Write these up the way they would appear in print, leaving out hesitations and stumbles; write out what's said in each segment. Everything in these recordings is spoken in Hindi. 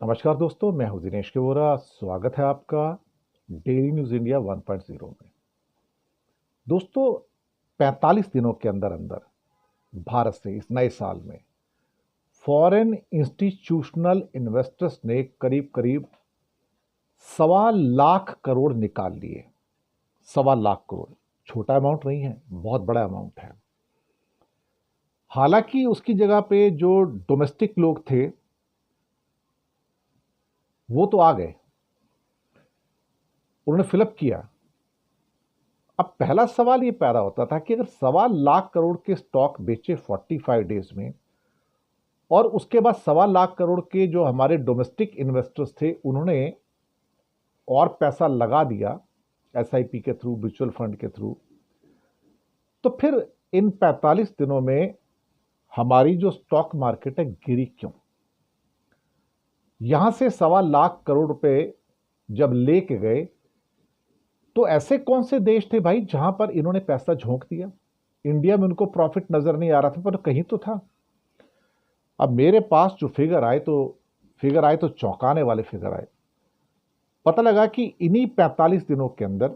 नमस्कार दोस्तों, मैं हूं दिनेश के वोरा। स्वागत है आपका डेली न्यूज इंडिया 1.0 में। दोस्तों, 45 दिनों के अंदर अंदर भारत से इस नए साल में फॉरेन इंस्टीट्यूशनल इन्वेस्टर्स ने करीब करीब 1.25 लाख करोड़ निकाल लिए। 1.25 लाख करोड़ छोटा अमाउंट नहीं है, बहुत बड़ा अमाउंट है। हालांकि उसकी जगह पे जो डोमेस्टिक लोग थे वो तो आ गए, उन्होंने फिलअप किया। अब पहला सवाल ये पैदा होता था कि अगर 1.25 लाख करोड़ के स्टॉक बेचे 45 डेज में और उसके बाद 1.25 लाख करोड़ के जो हमारे डोमेस्टिक इन्वेस्टर्स थे उन्होंने और पैसा लगा दिया एसआईपी के थ्रू, म्यूचुअल फंड के थ्रू, तो फिर इन 45 दिनों में हमारी जो स्टॉक मार्केट है गिरी क्यों? यहां से 1.25 लाख करोड़ रुपए जब लेके गए तो ऐसे कौन से देश थे भाई जहां पर इन्होंने पैसा झोंक दिया? इंडिया में उनको प्रॉफिट नजर नहीं आ रहा था, पर कहीं तो था। अब मेरे पास जो फिगर आए तो चौंकाने वाले फिगर आए। पता लगा कि इन्हीं 45 दिनों के अंदर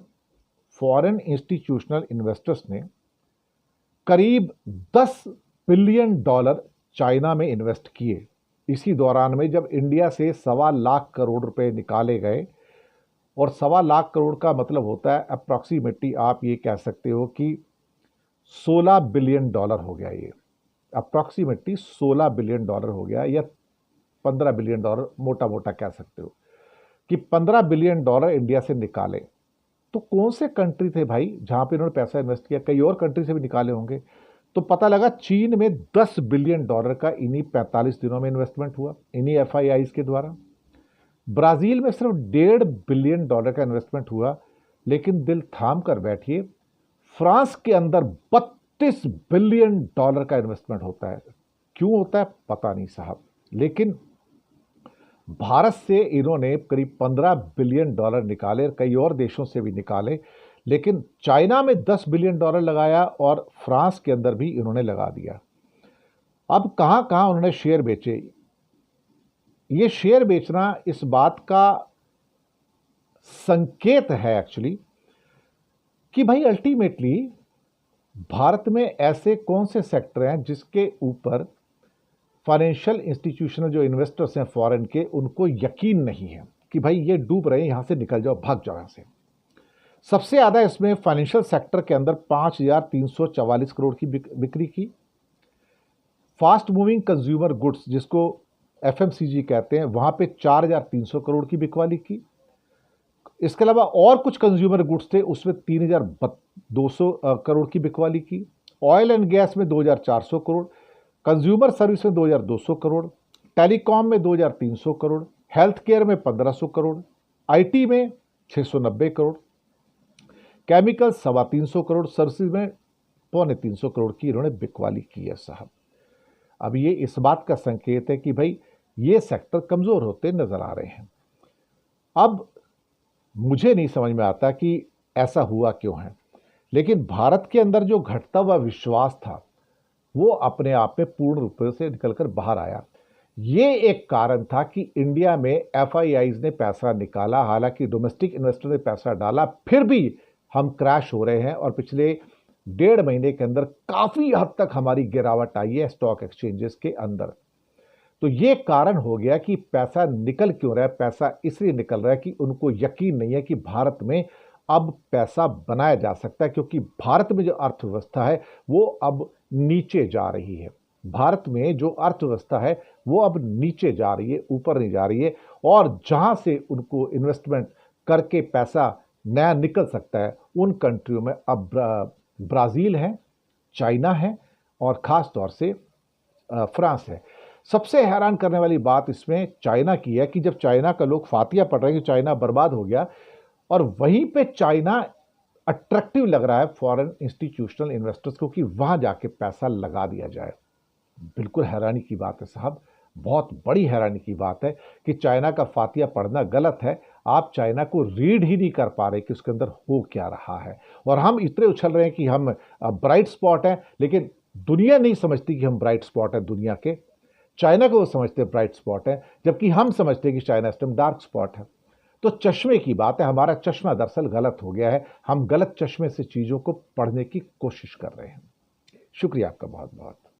फॉरेन इंस्टीट्यूशनल इन्वेस्टर्स ने करीब $10 बिलियन चाइना में इन्वेस्ट किए। इसी दौरान में जब इंडिया से 1.25 लाख करोड़ रुपए निकाले गए, और 1.25 लाख करोड़ का मतलब होता है अप्रॉक्सीमेटली, आप ये कह सकते हो कि $16 बिलियन हो गया। ये अप्रॉक्सीमेटली $16 बिलियन हो गया, या $15 बिलियन, मोटा मोटा कह सकते हो कि $15 बिलियन इंडिया से निकाले। तो कौन से कंट्री थे भाई जहां पे इन्होंने पैसा इन्वेस्ट किया? कई और कंट्री से भी निकाले होंगे। तो पता लगा चीन में $10 बिलियन का इन्हीं 45 दिनों में इन्वेस्टमेंट हुआ, इन्हीं एफआईआईज के द्वारा। ब्राजील में सिर्फ $1.5 बिलियन का इन्वेस्टमेंट हुआ। लेकिन दिल थाम कर बैठिए, फ्रांस के अंदर $32 बिलियन का इन्वेस्टमेंट होता है। क्यों होता है पता नहीं साहब, लेकिन भारत से इन्होंने करीब $15 बिलियन निकाले, कई और देशों से भी निकाले। लेकिन चाइना में $10 बिलियन लगाया और फ्रांस के अंदर भी इन्होंने लगा दिया। अब कहां कहां उन्होंने शेयर बेचे? ये शेयर बेचना इस बात का संकेत है एक्चुअली कि भाई अल्टीमेटली भारत में ऐसे कौन से सेक्टर हैं जिसके ऊपर फाइनेंशियल इंस्टीट्यूशनल जो इन्वेस्टर्स हैं फॉरेन के, उनको यकीन नहीं है कि भाई ये डूब रहे हैं, यहां से निकल जाओ, भाग जाओ यहां से। सबसे ज्यादा इसमें फाइनेंशियल सेक्टर के अंदर 5,344 करोड़ की बिक्री की। फास्ट मूविंग कंज्यूमर गुड्स जिसको एफएमसीजी कहते हैं, वहां पे 4,300 करोड़ की बिकवाली की। इसके अलावा और कुछ कंज्यूमर गुड्स थे, उसमें 3,200 करोड़ की बिकवाली की। ऑयल एंड गैस में 2,400 करोड़, कंज्यूमर सर्विस में 2,200 करोड़, टेलीकॉम में 2,300 करोड़, हेल्थ केयर में 1,500 करोड़, आईटी में 690 करोड़, केमिकल 325 करोड़, सर्विसेज में 250 करोड़ की इन्होंने बिकवाली की है साहब। अब ये इस बात का संकेत है कि भाई ये सेक्टर कमजोर होते नजर आ रहे हैं। अब मुझे नहीं समझ में आता कि ऐसा हुआ क्यों है, लेकिन भारत के अंदर जो घटता हुआ विश्वास था वो अपने आप में पूर्ण रूप से निकलकर बाहर आया। ये एक कारण था कि इंडिया में एफआईआईज ने पैसा निकाला, हालांकि डोमेस्टिक इन्वेस्टर ने पैसा डाला, फिर भी हम क्रैश हो रहे हैं। और पिछले 1.5 महीने के अंदर काफी हद तक हमारी गिरावट आई है स्टॉक एक्सचेंजेस के अंदर। तो ये कारण हो गया कि पैसा निकल क्यों रहा है। पैसा इसलिए निकल रहा है कि उनको यकीन नहीं है कि भारत में अब पैसा बनाया जा सकता है, क्योंकि भारत में जो अर्थव्यवस्था है वो अब नीचे जा रही है। भारत में जो अर्थव्यवस्था है वो अब नीचे जा रही है, ऊपर नहीं जा रही है। और जहां से उनको इन्वेस्टमेंट करके पैसा नया निकल सकता है उन कंट्रियों में अब ब्राजील है, चाइना है और खास तौर से फ्रांस है। सबसे हैरान करने वाली बात इसमें चाइना की है कि जब चाइना का लोग फातिया पढ़ रहे हैं कि चाइना बर्बाद हो गया, और वहीं पे चाइना अट्रैक्टिव लग रहा है फॉरेन इंस्टीट्यूशनल इन्वेस्टर्स को कि वहां जाके पैसा लगा दिया जाए। बिल्कुल हैरानी की बात है साहब, बहुत बड़ी हैरानी की बात है कि चाइना का फातिया पढ़ना गलत है। आप चाइना को रीड ही नहीं कर पा रहे कि उसके अंदर हो क्या रहा है। और हम इतने उछल रहे हैं कि हम ब्राइट स्पॉट हैं, लेकिन दुनिया नहीं समझती कि हम ब्राइट स्पॉट है दुनिया के। चाइना को वो समझते हैं ब्राइट स्पॉट है, जबकि हम समझते हैं कि चाइना इस टाइम डार्क स्पॉट है। तो चश्मे की बात है, हमारा चश्मा दरअसल गलत हो गया है, हम गलत चश्मे से चीज़ों को पढ़ने की कोशिश कर रहे हैं। शुक्रिया आपका बहुत बहुत।